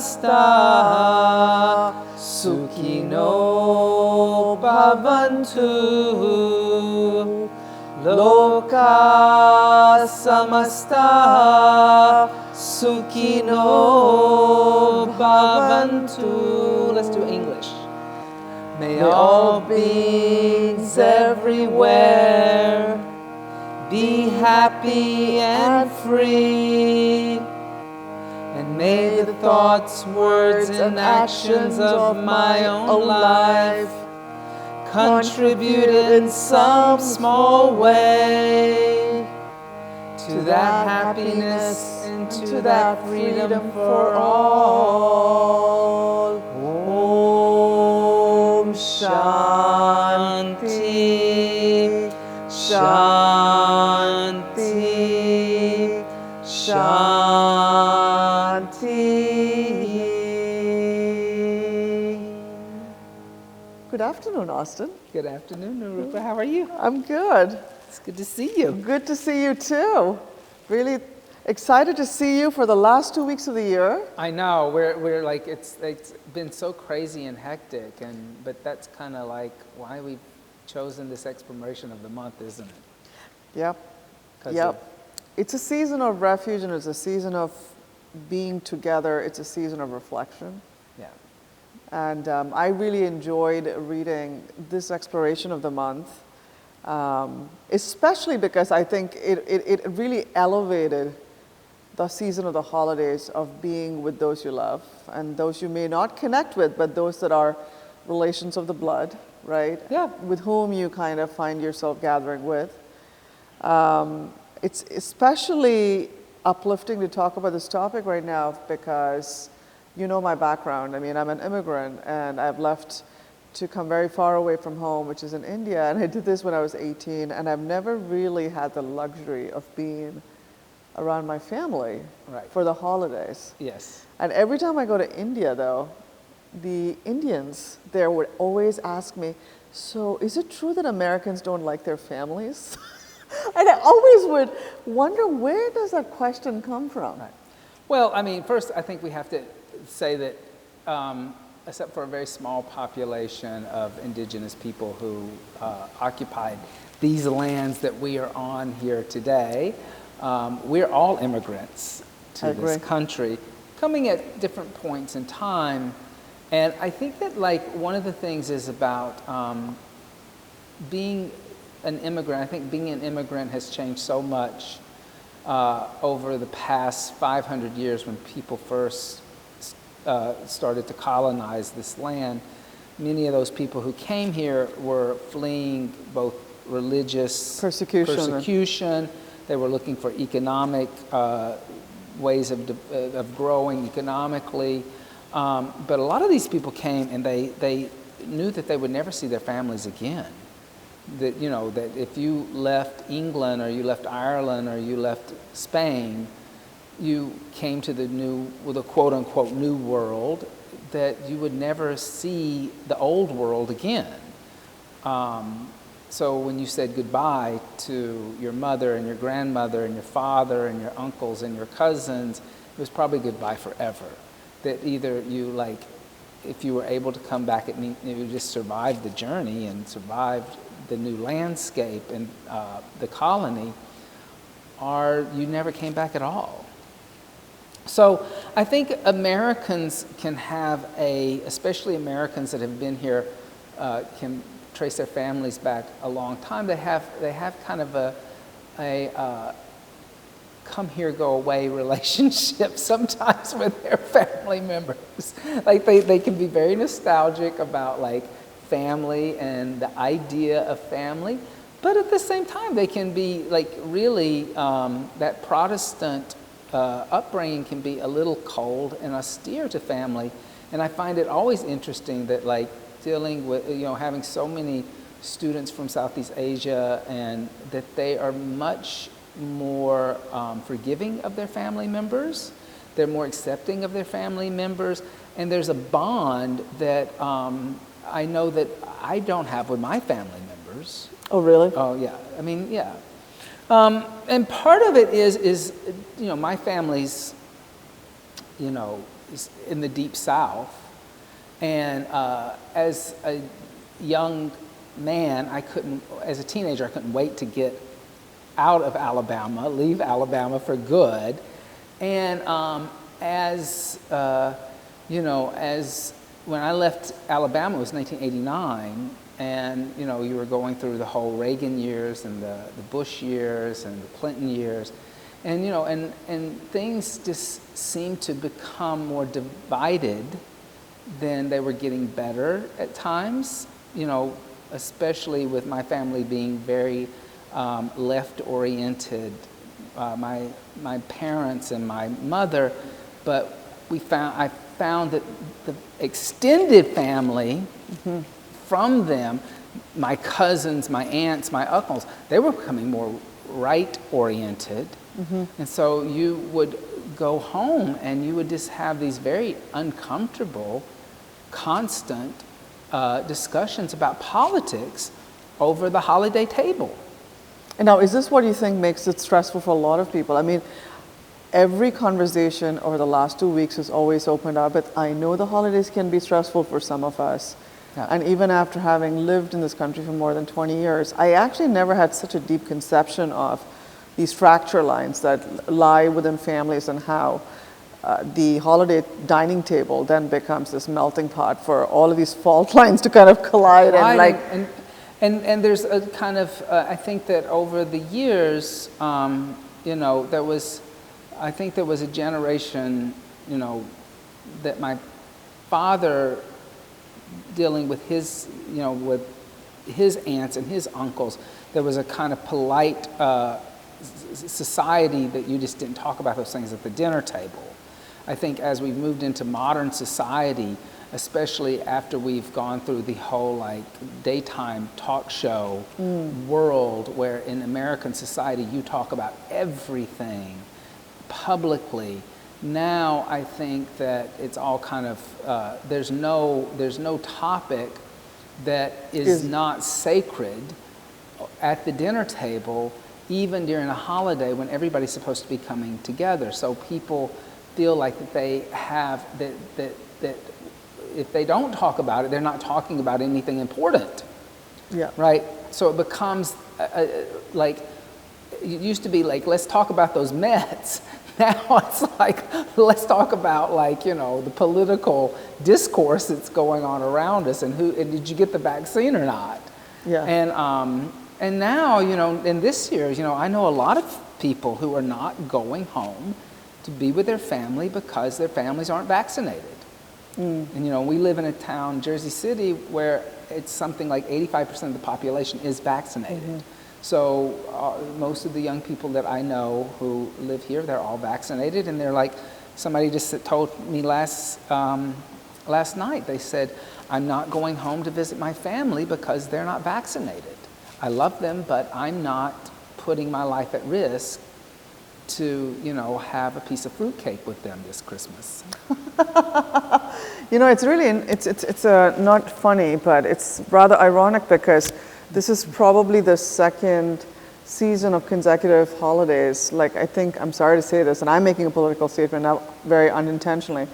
samastah, sukhinō bhavantu, lōkah samastah, sukhinō bhavantu. Let's do English. May all beings everywhere be happy and free, and may the thoughts, words, and actions of my own life contribute in some small way to that happiness and to that freedom for all. Om Shanti, Shanti, Shanti. Good afternoon, Austin. Good afternoon, Nirupa. How are you? I'm good. It's good to see you. Good to see you too. Really excited to see you for the last 2 weeks of the year. I know, we're like, it's been so crazy and hectic, but that's kind of like why we've chosen this exploration of the month, isn't it? Yep. Yep. It's a season of refuge, and it's a season of being together. It's a season of reflection. Yeah. And I really enjoyed reading this exploration of the month, especially because I think it really elevated the season of the holidays of being with those you love and those you may not connect with, but those that are relations of the blood, right? Yeah. With whom you kind of find yourself gathering with. It's especially uplifting to talk about this topic right now because you know my background. I mean, I'm an immigrant and I've left to come very far away from home, which is in India, and I did this when I was 18, and I've never really had the luxury of being around my family for the holidays. Yes. And every time I go to India, though, the Indians there would always ask me, so is it true that Americans don't like their families? And I always would wonder, where does that question come from? Right. Well, I mean, first, I think we have to say that except for a very small population of indigenous people who occupied these lands that we are on here today, we're all immigrants to this country, coming at different points in time. And I think that, like, one of the things is about being an immigrant. I think being an immigrant has changed so much over the past 500 years when people first started to colonize this land. Many of those people who came here were fleeing both religious persecution. They were looking for economic ways of growing economically. But a lot of these people came and they knew that they would never see their families again. That, you know, that if you left England or you left Ireland or you left Spain, you came to the quote unquote new world, that you would never see the old world again. So when you said goodbye to your mother and your grandmother and your father and your uncles and your cousins, it was probably goodbye forever. That either you, like, if you were able to come back, it meant you just survived the journey and survived the new landscape and the colony, or you never came back at all. So I think Americans can have especially Americans that have been here, can trace their families back a long time. They have kind of a come here, go away relationship sometimes with their family members. Like they can be very nostalgic about, like, family and the idea of family, but at the same time they can be, like, really that Protestant upbringing can be a little cold and austere to family. And I find it always interesting that, like, dealing with, you know, having so many students from Southeast Asia, and that they are much more forgiving of their family members. They're more accepting of their family members, and there's a bond that I know that I don't have with my family members. Oh, really? Oh, yeah. I mean, yeah. And part of it is, you know, my family's, you know, in the deep South. And as a young man, as a teenager, I couldn't wait to get out of Alabama, leave Alabama for good. And as when I left Alabama, it was 1989, and you were going through the whole Reagan years and the Bush years and the Clinton years, and and things just seemed to become more divided than they were getting better at times. Especially with my family being very left-oriented, my parents and my mother, but I found that the extended family, from them, my cousins, my aunts, my uncles, they were becoming more right-oriented. And so you would go home and you would just have these very uncomfortable, constant discussions about politics over the holiday table. And now, is this what you think makes it stressful for a lot of people? I mean, every conversation over the last 2 weeks has always opened up, but I know the holidays can be stressful for some of us. Yeah. And even after having lived in this country for more than 20 years, I actually never had such a deep conception of these fracture lines that lie within families and how the holiday dining table then becomes this melting pot for all of these fault lines to kind of collide. And there's a kind of, I think that over the years, there was a generation, that my father, dealing with his aunts and his uncles, there was a kind of polite society that you just didn't talk about those things at the dinner table. I think as we've moved into modern society, especially after we've gone through the whole daytime talk show world, where in American society you talk about everything publicly. Now I think that it's all kind of there's no topic that is not sacred at the dinner table, even during a holiday when everybody's supposed to be coming together. So people feel like that they have that if they don't talk about it, they're not talking about anything important. Yeah. Right? So it becomes it used to be let's talk about those Mets. Now it's let's talk about the political discourse that's going on around us, and did you get the vaccine or not? Yeah. And now, in this year, I know a lot of people who are not going home to be with their family because their families aren't vaccinated. And we live in a town, Jersey City, where it's something like 85% of the population is vaccinated. So most of the young people that I know who live here, they're all vaccinated, and they're somebody just told me last night, they said, I'm not going home to visit my family because they're not vaccinated. I love them, but I'm not putting my life at risk to, have a piece of fruitcake with them this Christmas. It's really, it's not funny, but it's rather ironic because this is probably the second season of consecutive holidays. I'm sorry to say this, and I'm making a political statement now very unintentionally.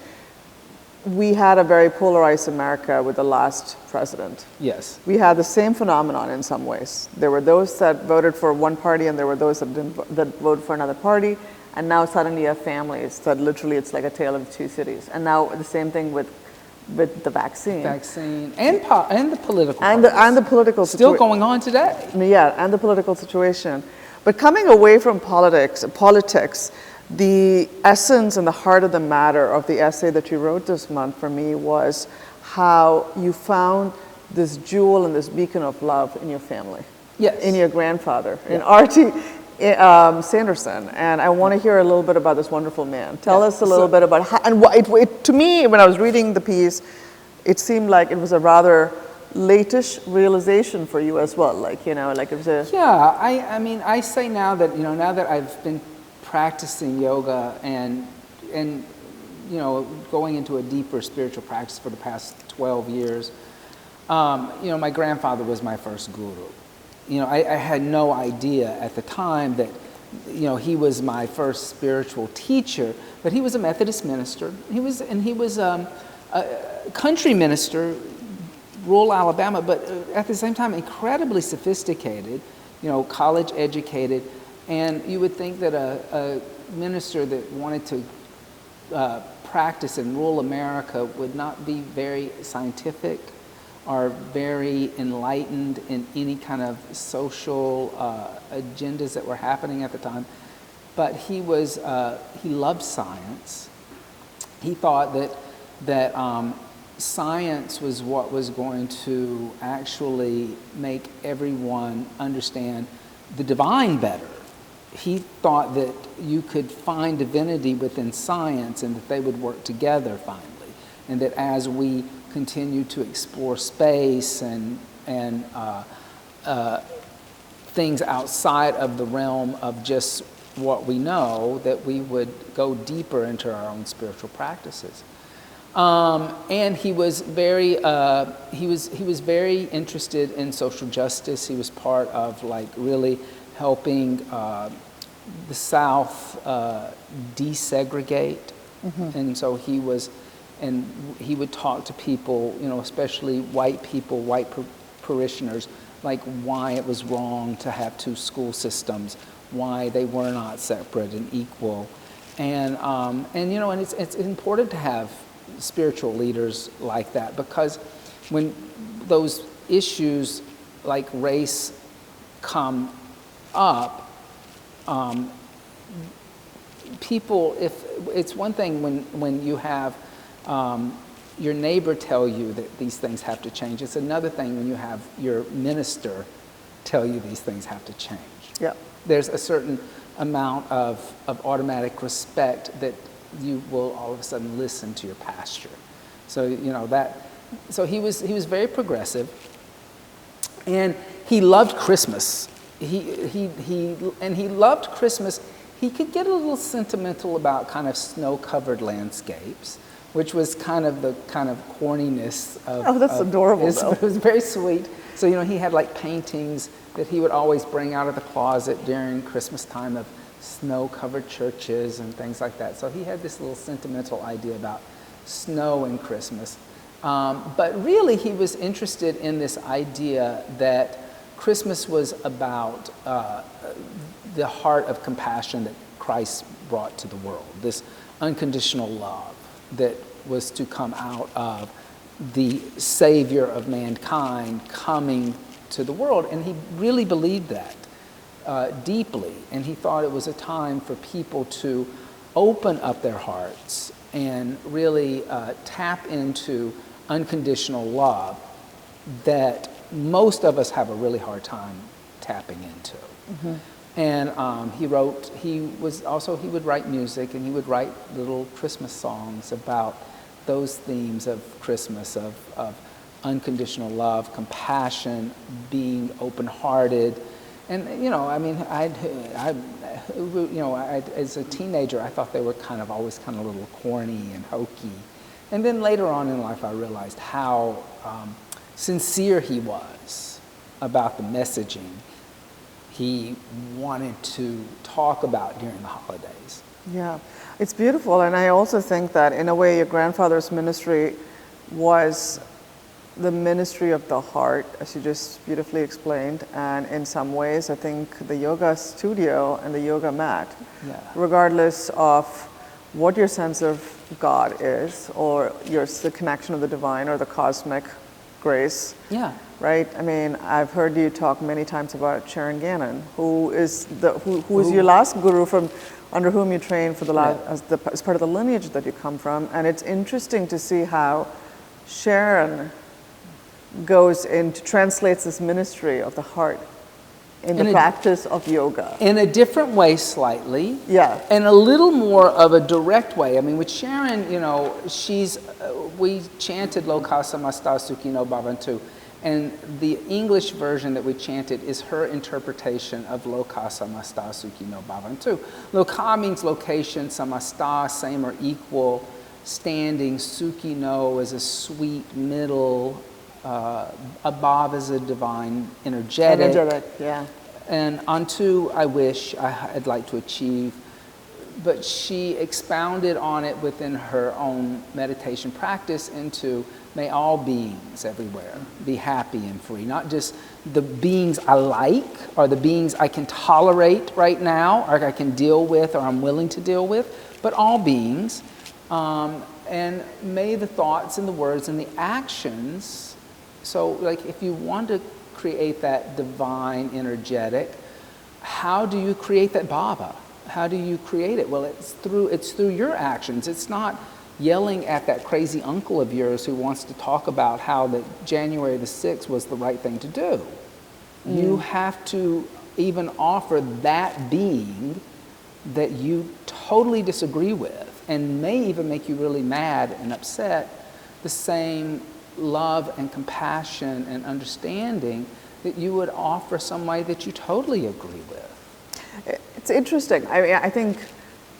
We had a very polarized America with the last president. Yes. We had the same phenomenon in some ways. There were those that voted for one party, and there were those that voted for another party. And now suddenly you have families that literally it's like a tale of two cities. And now the same thing with the vaccine. And the political and the political still going on today. Yeah, and the political situation. But coming away from politics, the essence and the heart of the matter of the essay that you wrote this month for me was how you found this jewel and this beacon of love in your family. Yes. In your grandfather, in R.T. Sanderson. And I want to hear a little bit about this wonderful man. Tell us a little bit about how, and to me, when I was reading the piece, it seemed like it was a rather late-ish realization for you as well. It was a... Yeah, I say now that, now that I've been practicing yoga and going into a deeper spiritual practice for the past 12 years, my grandfather was my first guru. I had no idea at the time that, he was my first spiritual teacher, but he was a Methodist minister. He was a country minister, rural Alabama, but at the same time incredibly sophisticated, college educated, and you would think that a minister that wanted to practice in rural America would not be very scientific or very enlightened in any kind of social agendas that were happening at the time. But he loved science. He thought that science was what was going to actually make everyone understand the divine better. He thought that you could find divinity within science and that they would work together finally, and that as we continue to explore space and things outside of the realm of just what we know, that we would go deeper into our own spiritual practices. And he was very interested in social justice. He was part of really helping the South desegregate, and so he would talk to people, especially white people, white parishioners, like why it was wrong to have two school systems, why they were not separate and equal, and it's important to have spiritual leaders like that, because when those issues like race come up, people, if it's one thing when you have your neighbor tell you that these things have to change, it's another thing when you have your minister tell you these things have to change. Yeah. There's a certain amount of automatic respect that you will all of a sudden listen to your pastor. So so he was very progressive, and he loved Christmas. He loved Christmas. He could get a little sentimental about kind of snow-covered landscapes, which was kind of the corniness of. Oh, that's adorable, though. It was very sweet. So he had like paintings that he would always bring out of the closet during Christmas time of snow-covered churches and things like that. So he had this little sentimental idea about snow and Christmas. But really, he was interested in this idea that Christmas was about the heart of compassion that Christ brought to the world, this unconditional love that was to come out of the Savior of mankind coming to the world. And he really believed that deeply, and he thought it was a time for people to open up their hearts and really tap into unconditional love that most of us have a really hard time tapping into. And he would write music, and he would write little Christmas songs about those themes of Christmas, of unconditional love, compassion, being open-hearted. And as a teenager, I thought they were always a little corny and hokey. And then later on in life, I realized how sincere he was about the messaging he wanted to talk about during the holidays. Yeah, it's beautiful. And I also think that in a way, your grandfather's ministry was the ministry of the heart, as you just beautifully explained. And in some ways, I think the yoga studio and the yoga mat, regardless of what your sense of God is, or the connection of the divine or the cosmic grace. Yeah. Right? I mean, I've heard you talk many times about Sharon Gannon, who is your last guru under whom you trained for as part of the lineage that you come from. And it's interesting to see how Sharon translates this ministry of the heart in the practice of yoga. In a different way slightly. Yeah. And a little more of a direct way. I mean, with Sharon, we chanted lōkah, samastah, sukhinō, bhavantu. And the English version that we chanted is her interpretation of lōkah, samastah, sukhinō, bhavantu. Lōkah means location, samastah, same or equal, standing, sukhinō is a sweet middle, above is a divine energetic. Yeah. And unto I wish, I'd like to achieve. But she expounded on it within her own meditation practice into may all beings everywhere be happy and free. Not just the beings I like or the beings I can tolerate right now or I can deal with or I'm willing to deal with, but all beings. And may the thoughts and the words and the actions, so like if you want to create that divine energetic, how do you create that bhava? How do you create it? Well, it's through your actions. It's not yelling at that crazy uncle of yours who wants to talk about how that January the 6th was the right thing to do. You have to even offer that being that you totally disagree with and may even make you really mad and upset, the same love and compassion and understanding that you would offer somebody that you totally agree with. It's interesting. I mean, I think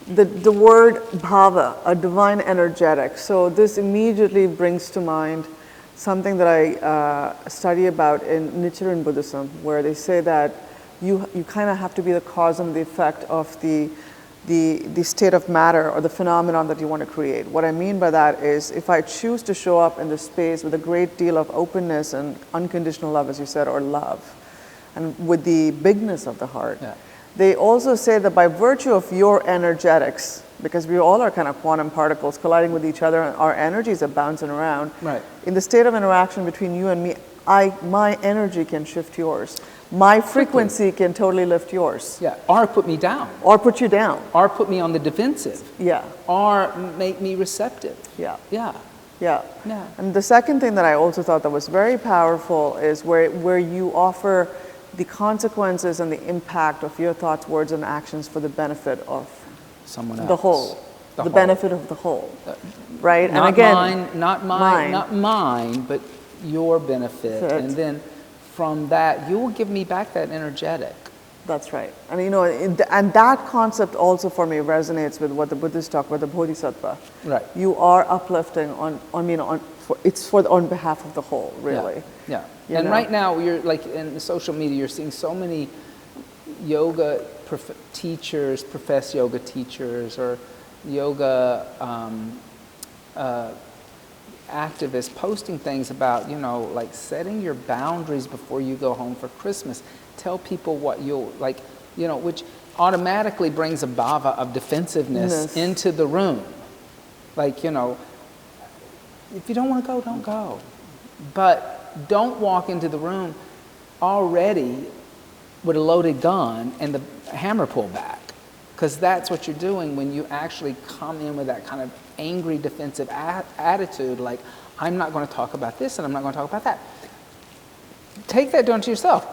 the word bhava, a divine energetic, so this immediately brings to mind something that I study about in Nichiren Buddhism, where they say that you kind of have to be the cause and the effect of the state of matter or the phenomenon that you want to create. What I mean by that is if I choose to show up in this space with a great deal of openness and unconditional love, as you said, or love, and with the bigness of the heart, they also say that by virtue of your energetics, because we all are kind of quantum particles colliding with each other, and our energies are bouncing around. Right. In the state of interaction between you and me, my energy can shift yours. My frequency can totally lift yours. Yeah, or put me down. Or put you down. Or put me on the defensive. Yeah. Or make me receptive. Yeah. Yeah. Yeah. Yeah. And the second thing that I also thought that was very powerful is where you offer the consequences and the impact of your thoughts, words, and actions for the benefit of someone else. The whole. The whole. Benefit of the whole. Right? Not and again, not mine, but your benefit. And then from that, you will give me back that energetic. That's right. And you know, and that concept also for me resonates with what the Buddhists talk about, the bodhisattva. Right. You are uplifting on behalf of the whole, really. Yeah. You and know? right now, you're like in social media, you're seeing so many yoga teachers, professed yoga teachers, or yoga activists posting things about, you know, like setting your boundaries before you go home for Christmas. Tell people what you'll, like, you know, which automatically brings a bhava of defensiveness into the room. Like, you know, if you don't want to go, don't go. But don't walk into the room already with a loaded gun and the hammer pulled back. Because that's what you're doing when you actually come in with that kind of angry, defensive attitude, like, I'm not going to talk about this and I'm not going to talk about that. Take that down to yourself.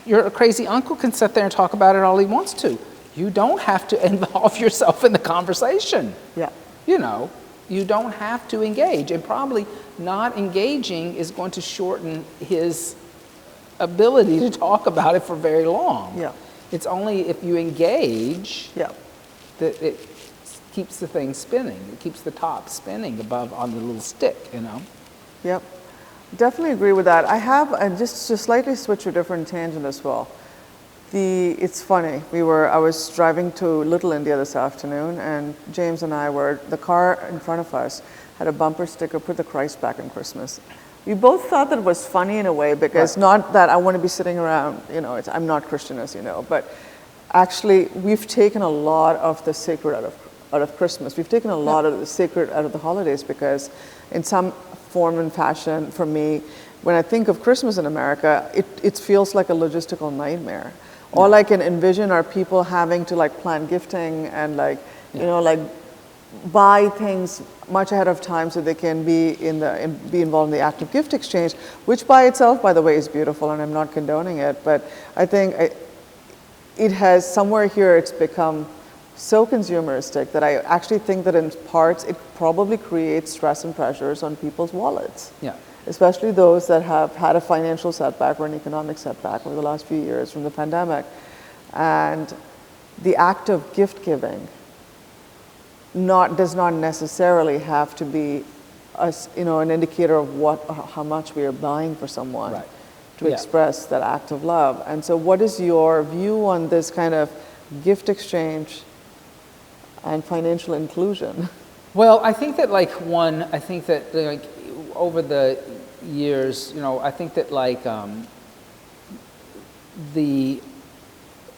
Your crazy uncle can sit there and talk about it all he wants to. You don't have to involve yourself in the conversation. Yeah. You know, you don't have to engage. And probably not engaging is going to shorten his ability to talk about it for very long. Yeah. It's only if you engage that it keeps the thing spinning. It keeps the top spinning above on the little stick, you know? Yep. Definitely agree with that. I have, and just to slightly switch to a different tangent as well. It's funny, I was driving to Little India this afternoon, and James and I the car in front of us had a bumper sticker, put the Christ back in Christmas. We both thought that it was funny in a way, because not that I want to be sitting around, you know, I'm not Christian, as you know, but actually we've taken a lot of the sacred out of Christmas. We've taken a lot of the sacred out of the holidays, because in some form and fashion, for me, when I think of Christmas in America, it feels like a logistical nightmare. All I can envision are people having to like plan gifting and like, you know, like buy things much ahead of time so they can be be involved in the act of gift exchange, which by itself, by the way, is beautiful, and I'm not condoning it. But I think it has somewhere here it's become so consumeristic that I actually think that in parts it probably creates stress and pressures on people's wallets. Yeah. Especially those that have had a financial setback or an economic setback over the last few years from the pandemic. And the act of gift giving does not necessarily have to be an indicator of how much we are buying for someone. Right. to express that act of love. And so what is your view on this kind of gift exchange and financial inclusion? Well, I think that over the years, I think that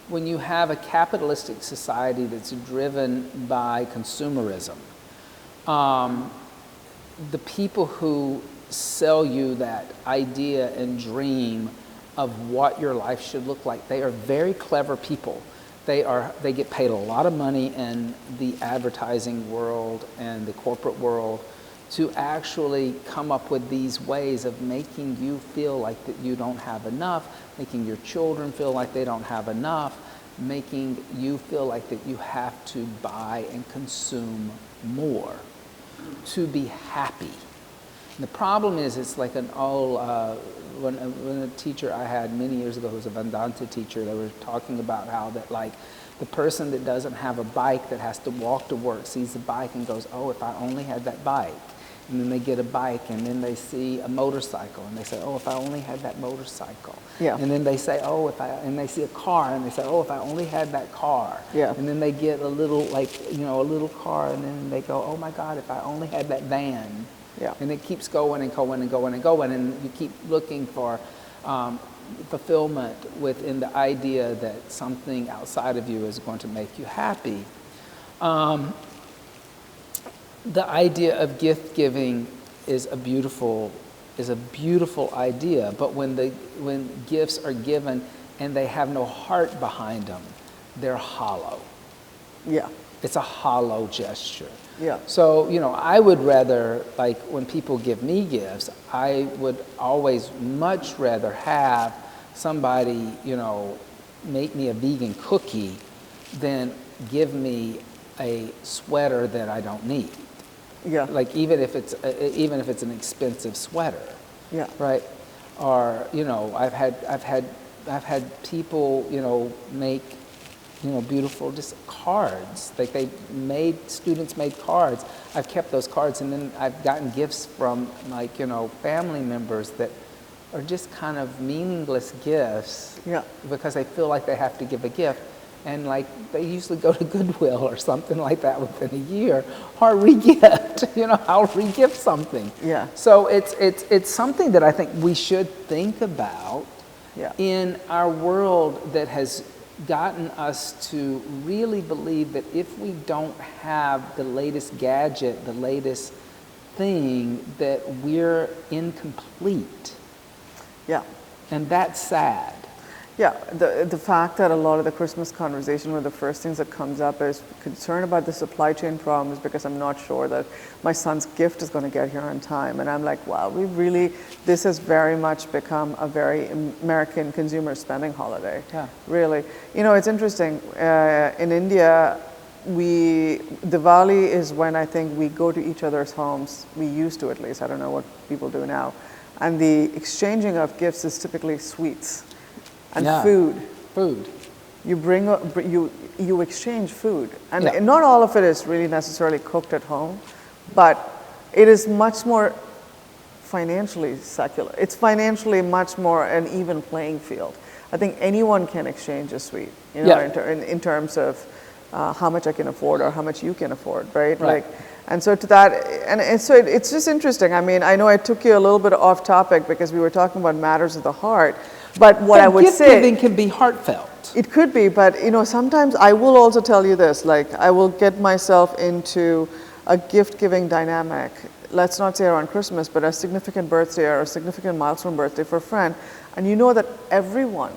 when you have a capitalistic society that's driven by consumerism, the people who sell you that idea and dream of what your life should look like, they are very clever people. They get paid a lot of money in the advertising world and the corporate world to actually come up with these ways of making you feel like that you don't have enough, making your children feel like they don't have enough, making you feel like that you have to buy and consume more to be happy. And the problem is, it's like an old, when a teacher I had many years ago who was a bhavantu teacher, they were talking about how that the person that doesn't have a bike, that has to walk to work, sees the bike and goes, oh, if I only had that bike. And then they get a bike, and then they see a motorcycle, and they say, oh, if I only had that motorcycle. Yeah. And then they say, and they see a car, and they say, oh, if I only had that car. Yeah. And then they get a little, a little car, and then they go, oh my God, if I only had that van. Yeah. And it keeps going and going and going and going, and you keep looking for fulfillment within the idea that something outside of you is going to make you happy. The idea of gift giving is a beautiful idea, but when gifts are given and they have no heart behind them, they're hollow. Yeah. It's a hollow gesture. Yeah. So, I would rather, when people give me gifts, I would always much rather have somebody, make me a vegan cookie than give me a sweater that I don't need. Yeah. Even if it's an expensive sweater. Yeah. Right. Or I've had people make beautiful just cards. Students made cards. I've kept those cards, and then I've gotten gifts from family members that are just kind of meaningless gifts. Yeah. Because they feel like they have to give a gift. And they usually go to Goodwill or something like that within a year, or re-gift. I'll re-gift something. Yeah. So it's something that I think we should think about. Yeah. In our world that has gotten us to really believe that if we don't have the latest gadget, the latest thing, that we're incomplete. Yeah. And that's sad. Yeah, the fact that a lot of the Christmas conversation, one of the first things that comes up is concern about the supply chain problems because I'm not sure that my son's gift is going to get here on time. And I'm like, wow, this has very much become a very American consumer spending holiday. Yeah. Really. It's interesting. In India, Diwali is when I think we go to each other's homes. We used to, at least. I don't know what people do now. And the exchanging of gifts is typically sweets. And food. You exchange food, and not all of it is really necessarily cooked at home, but it is much more financially secular. It's financially much more an even playing field. I think anyone can exchange a sweet, in terms of how much I can afford or how much you can afford, right? And so to that, and so it's just interesting. I mean, I know I took you a little bit off topic because we were talking about matters of the heart. But what I would say, gift giving can be heartfelt. It could be, but sometimes I will also tell you this, I will get myself into a gift-giving dynamic. Let's not say around Christmas, but a significant birthday or a significant milestone birthday for a friend. And that everyone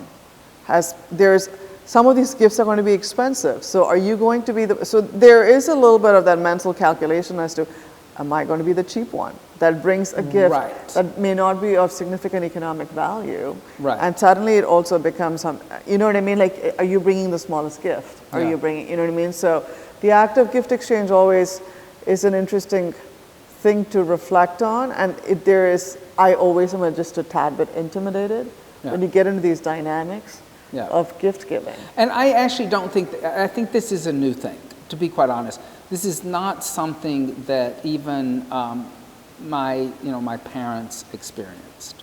there's some of these gifts are going to be expensive. So are you going to be so there is a little bit of that mental calculation as to, am I going to be the cheap one that brings a gift that may not be of significant economic value? Right. And suddenly it also becomes, you know what I mean? Are you bringing the smallest gift? Are you bringing, you know what I mean? So the act of gift exchange always is an interesting thing to reflect on. And I always am just a tad bit intimidated when you get into these dynamics of gift giving. And I actually don't think, I think this is a new thing, to be quite honest. This is not something that even my parents experienced.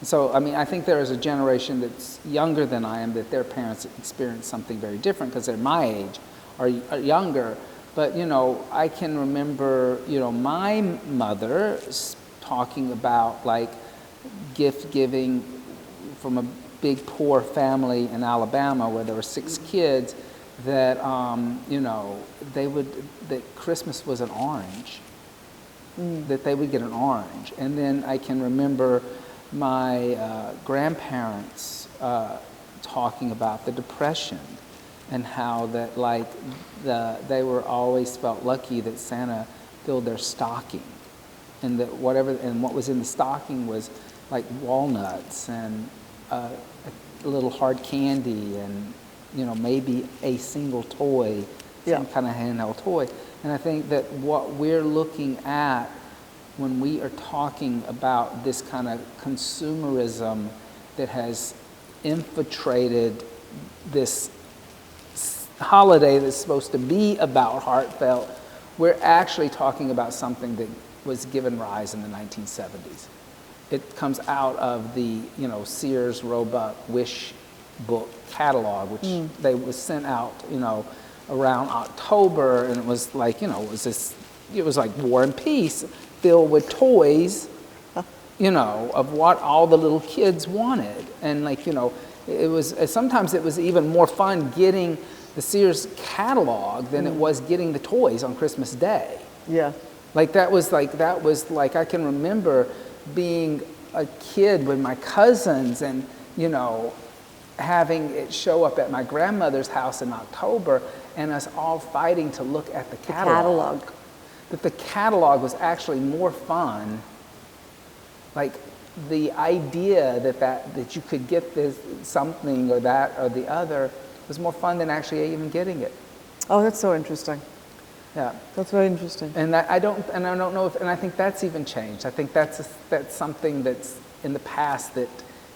So, I mean, I think there is a generation that's younger than I am that their parents experienced something very different because they're my age or younger. But, you know, I can remember, you know, my mother talking about like gift giving from a big poor family in Alabama where there were 6 kids that, you know, that Christmas was an orange, that they would get an orange. And then I can remember my grandparents talking about the Depression and how that like they were always felt lucky that Santa filled their stocking, and that what was in the stocking was like walnuts and a little hard candy and, you know, maybe a single toy, some kind of handheld toy. And I think that what we're looking at when we are talking about this kind of consumerism that has infiltrated this holiday that's supposed to be about heartfelt, we're actually talking about something that was given rise in the 1970s. It comes out of the, you know, Sears Roebuck Wish book catalog, which they was sent out, you know, around October, and it was like, you know, it was like War and Peace, filled with toys, you know, of what all the little kids wanted. And like, you know, sometimes it was even more fun getting the Sears catalog than it was getting the toys on Christmas Day. Yeah. That was like, I can remember being a kid with my cousins and, you know, having it show up at my grandmother's house in October and us all fighting to look at the catalog. That the catalog was actually more fun. Like the idea that you could get this something or that or the other was more fun than actually even getting it. Oh, that's so interesting. Yeah, that's very interesting. And I don't know if, and I think that's even changed. I think that's something that's in the past that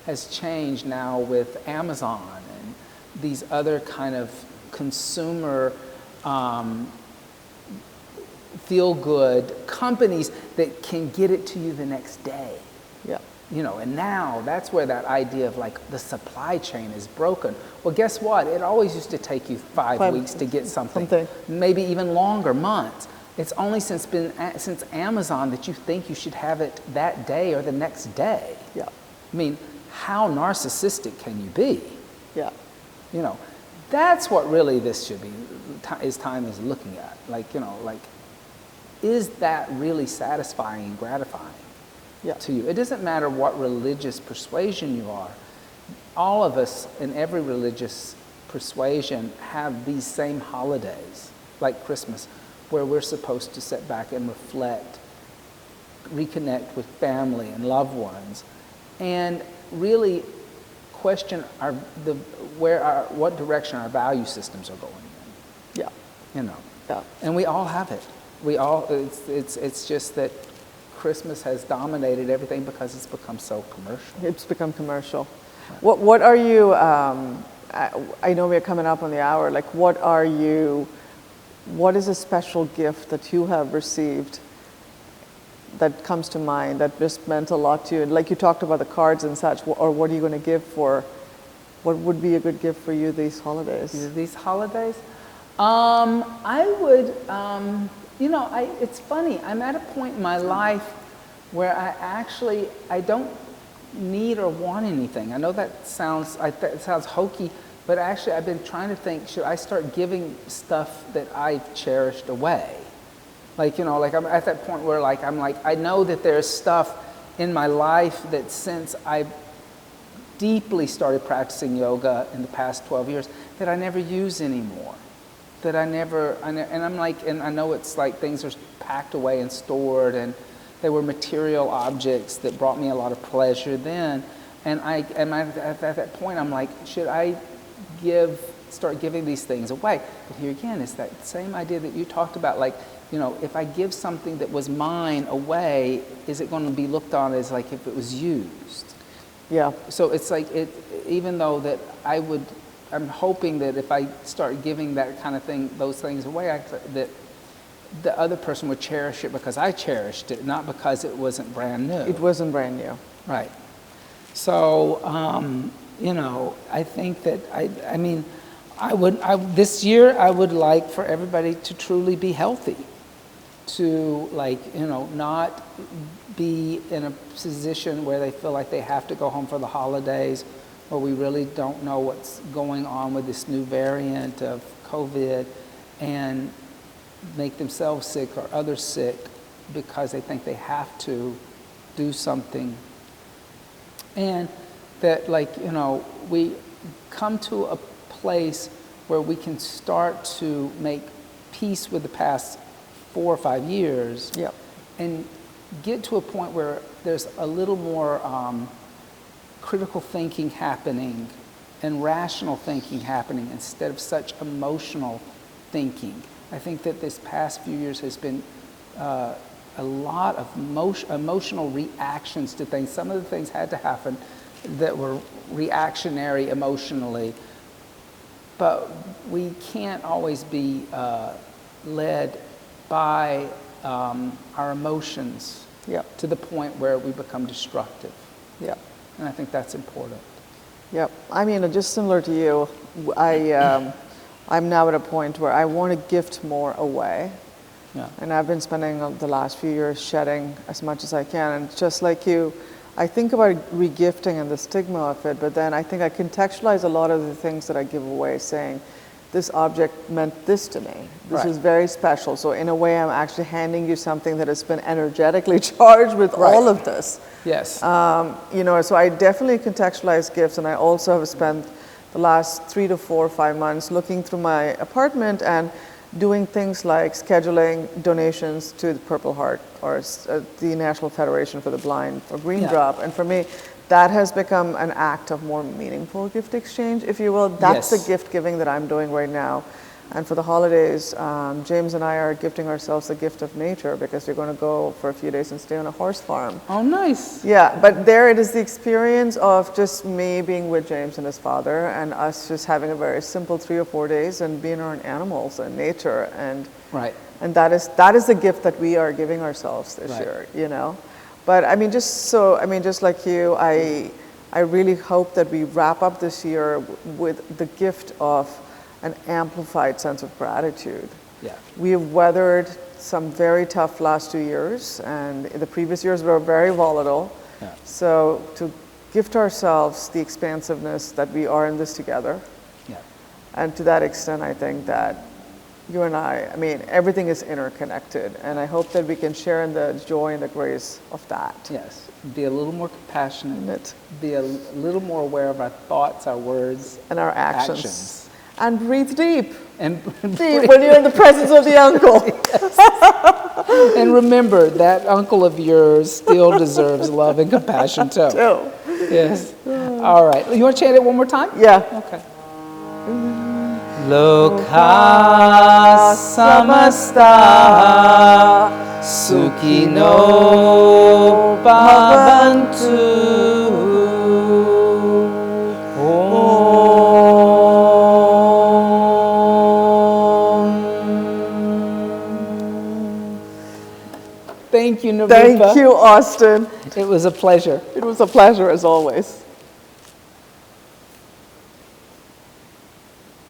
has changed now with Amazon and these other kind of consumer feel-good companies that can get it to you the next day. Yeah. You know, and now that's where that idea of like the supply chain is broken. Well, guess what? It always used to take you 5 weeks to get something, maybe even longer, months. It's only since Amazon that you think you should have it that day or the next day. Yeah. I mean, how narcissistic can you be? Yeah. You know, that's what really this should be, time is looking at. Like, you know, like, is that really satisfying and gratifying to you? It doesn't matter what religious persuasion you are. All of us in every religious persuasion have these same holidays, like Christmas, where we're supposed to sit back and reflect, reconnect with family and loved ones, and really question what direction our value systems are going in. Yeah. You know. Yeah. And we all have it. It's just that Christmas has dominated everything because it's become so commercial. It's become commercial. Yeah. What are you, I know we're coming up on the hour, like what is a special gift that you have received that comes to mind that just meant a lot to you? Like you talked about the cards and such, or what are you going to give what would be a good gift for you these holidays? These holidays? I would, you know, it's funny, I'm at a point in my life where I don't need or want anything. I know that sounds hokey, but actually I've been trying to think, should I start giving stuff that I've cherished away? Like, you know, like I'm at that point where I know that there's stuff in my life that since I deeply started practicing yoga in the past 12 years that I never use anymore. And I know it's like things are packed away and stored, and they were material objects that brought me a lot of pleasure then. And at that point, I'm like, should I start giving these things away? But here again, it's that same idea that you talked about, like, you know, if I give something that was mine away, is it going to be looked on as like if it was used? Yeah. So it's like, even though that I'm hoping that if I start giving that kind of thing, those things away, that the other person would cherish it because I cherished it, not because it wasn't brand new. It wasn't brand new. Right. So, I think that, this year I would like for everybody to truly be healthy, to not be in a position where they feel like they have to go home for the holidays, or we really don't know what's going on with this new variant of COVID, and make themselves sick or others sick because they think they have to do something. And that we come to a place where we can start to make peace with the past 4 or 5 years. Yep. And get to a point where there's a little more critical thinking happening and rational thinking happening instead of such emotional thinking. I think that this past few years has been a lot of emotional reactions to things. Some of the things had to happen that were reactionary emotionally, but we can't always be led by our emotions to the point where we become destructive. Yep. And I think that's important. Yep. I mean, just similar to you, I'm now at a point where I want to gift more away. Yeah. And I've been spending the last few years shedding as much as I can. And just like you, I think about regifting and the stigma of it, but then I think I contextualize a lot of the things that I give away, saying, this object meant this to me. This is very special. So in a way, I'm actually handing you something that has been energetically charged with all of this. Yes. So I definitely contextualize gifts, and I also have spent the last 3 to 4 or 5 months looking through my apartment and doing things like scheduling donations to the Purple Heart or the National Federation for the Blind or Green Drop. And for me, that has become an act of more meaningful gift exchange, if you will. That's the gift giving that I'm doing right now. And for the holidays, James and I are gifting ourselves the gift of nature because we're going to go for a few days and stay on a horse farm. Oh, nice. Yeah, but there it is the experience of just me being with James and his father and us just having a very simple 3 or 4 days and being around animals and nature. And that is the gift that we are giving ourselves this year, But just like you, I really hope that we wrap up this year with the gift of an amplified sense of gratitude. Yeah. We have weathered some very tough last 2 years, and the previous years were very volatile. Yeah. So to gift ourselves the expansiveness that we are in this together. Yeah. And to that extent, I think that you and I mean, everything is interconnected, and I hope that we can share in the joy and the grace of that. Yes. Be a little more compassionate. Be a little more aware of our thoughts, our words, and our actions. And breathe deep. And deep when you're in the presence of the uncle. And remember, that uncle of yours still deserves love and compassion too. Yes. All right. You want to chant it one more time? Yeah. Okay. Lōkah samastah sukhinō bhavantu. Thank you, Nirupa. Thank you, Austin. It was a pleasure. It was a pleasure as always.